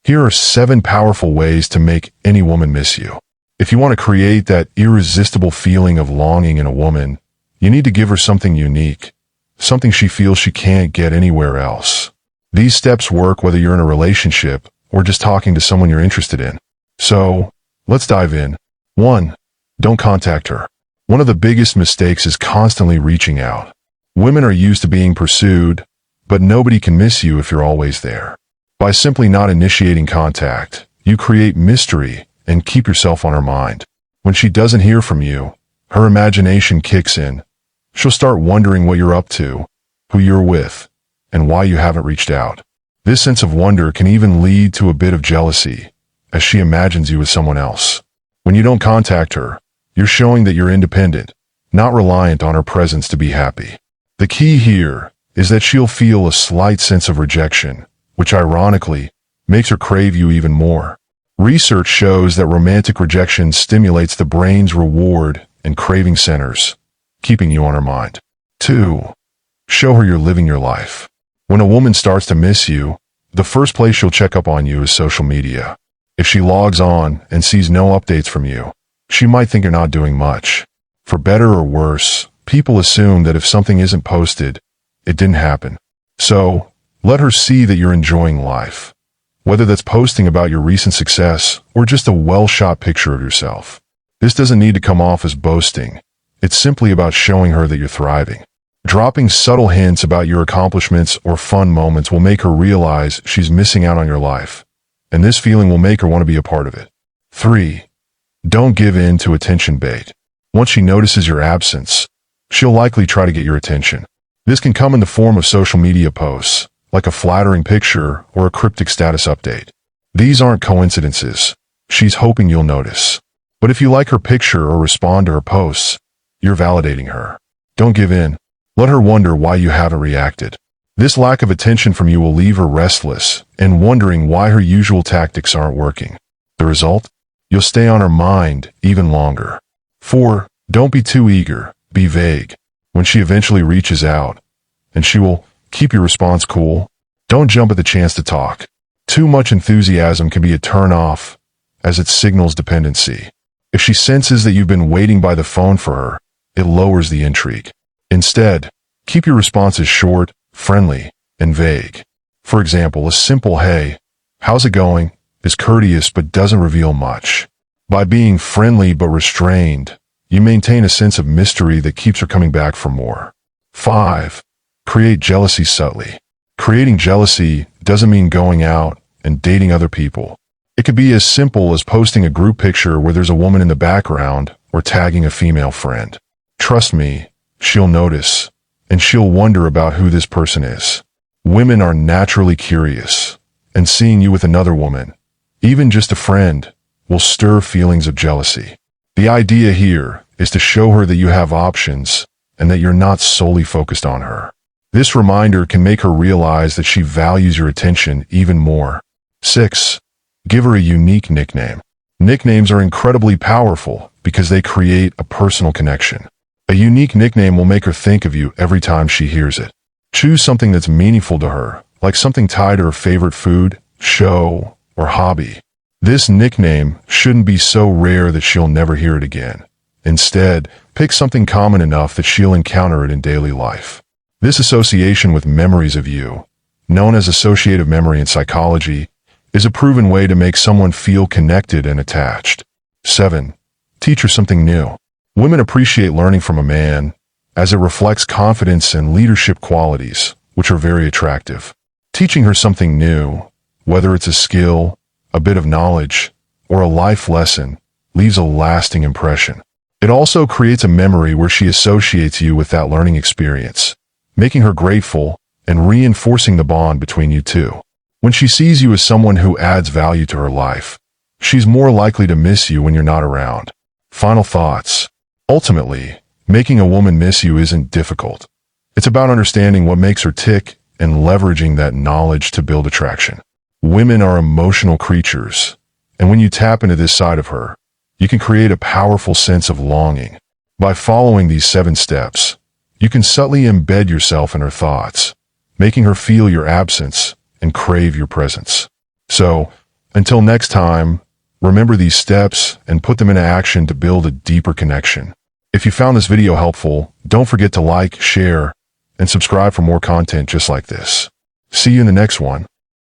Here are 7 powerful ways to make any woman miss you. If you want to create that irresistible feeling of longing in a woman, you need to give her something unique, something she feels she can't get anywhere else. These steps work whether you're in a relationship or just talking to someone you're interested in. So, let's dive in. 1. Don't contact her. One of the biggest mistakes is constantly reaching out. Women are used to being pursued, but nobody can miss you if you're always there. By simply not initiating contact, you create mystery and keep yourself on her mind. When she doesn't hear from you, her imagination kicks in. She'll start wondering what you're up to, who you're with, and why you haven't reached out. This sense of wonder can even lead to a bit of jealousy, as she imagines you with someone else. When you don't contact her, you're showing that you're independent, not reliant on her presence to be happy. The key here is that she'll feel a slight sense of rejection, which ironically makes her crave you even more. Research shows that romantic rejection stimulates the brain's reward and craving centers, keeping you on her mind. 2. Show her you're living your life. When a woman starts to miss you, the first place she'll check up on you is social media. If she logs on and sees no updates from you, she might think you're not doing much. For better or worse, people assume that if something isn't posted, it didn't happen. So, let her see that you're enjoying life, whether that's posting about your recent success or just a well-shot picture of yourself. This doesn't need to come off as boasting. It's simply about showing her that you're thriving. Dropping subtle hints about your accomplishments or fun moments will make her realize she's missing out on your life, and this feeling will make her want to be a part of it. 3. Don't give in to attention bait. Once she notices your absence, she'll likely try to get your attention. This can come in the form of social media posts, like a flattering picture or a cryptic status update. These aren't coincidences. She's hoping you'll notice. But if you like her picture or respond to her posts, you're validating her. Don't give in. Let her wonder why you haven't reacted. This lack of attention from you will leave her restless and wondering why her usual tactics aren't working. The result? You'll stay on her mind even longer. 4. Don't be too eager. Be vague. When she eventually reaches out, and she will keep your response cool, don't jump at the chance to talk. Too much enthusiasm can be a turn-off, as it signals dependency. If she senses that you've been waiting by the phone for her, it lowers the intrigue. Instead, keep your responses short, friendly, and vague. For example, a simple "Hey, how's it going?" is courteous but doesn't reveal much. By being friendly but restrained, you maintain a sense of mystery that keeps her coming back for more. 5. Create jealousy subtly. Creating jealousy doesn't mean going out and dating other people. It could be as simple as posting a group picture where there's a woman in the background or tagging a female friend. Trust me, she'll notice, and she'll wonder about who this person is. Women are naturally curious, and seeing you with another woman, even just a friend, will stir feelings of jealousy. The idea here is to show her that you have options and that you're not solely focused on her. This reminder can make her realize that she values your attention even more. 6. Give her a unique nickname. Nicknames are incredibly powerful because they create a personal connection. A unique nickname will make her think of you every time she hears it. Choose something that's meaningful to her, like something tied to her favorite food, show, or hobby. This nickname shouldn't be so rare that she'll never hear it again. Instead, pick something common enough that she'll encounter it in daily life. This association with memories of you, known as associative memory in psychology, is a proven way to make someone feel connected and attached. 7. Teach her something new. Women appreciate learning from a man, as it reflects confidence and leadership qualities, which are very attractive. Teaching her something new, whether it's a skill, a bit of knowledge, or a life lesson, leaves a lasting impression. It also creates a memory where she associates you with that learning experience, making her grateful and reinforcing the bond between you two. When she sees you as someone who adds value to her life, she's more likely to miss you when you're not around. Final thoughts. Ultimately, making a woman miss you isn't difficult. It's about understanding what makes her tick and leveraging that knowledge to build attraction. Women are emotional creatures, and when you tap into this side of her, you can create a powerful sense of longing. By following these 7 steps, you can subtly embed yourself in her thoughts, making her feel your absence and crave your presence. So, Until next time, remember these steps and put them into action to build a deeper connection. If you found this video helpful, don't forget to like, share, and subscribe for more content just like this. See you in the next one.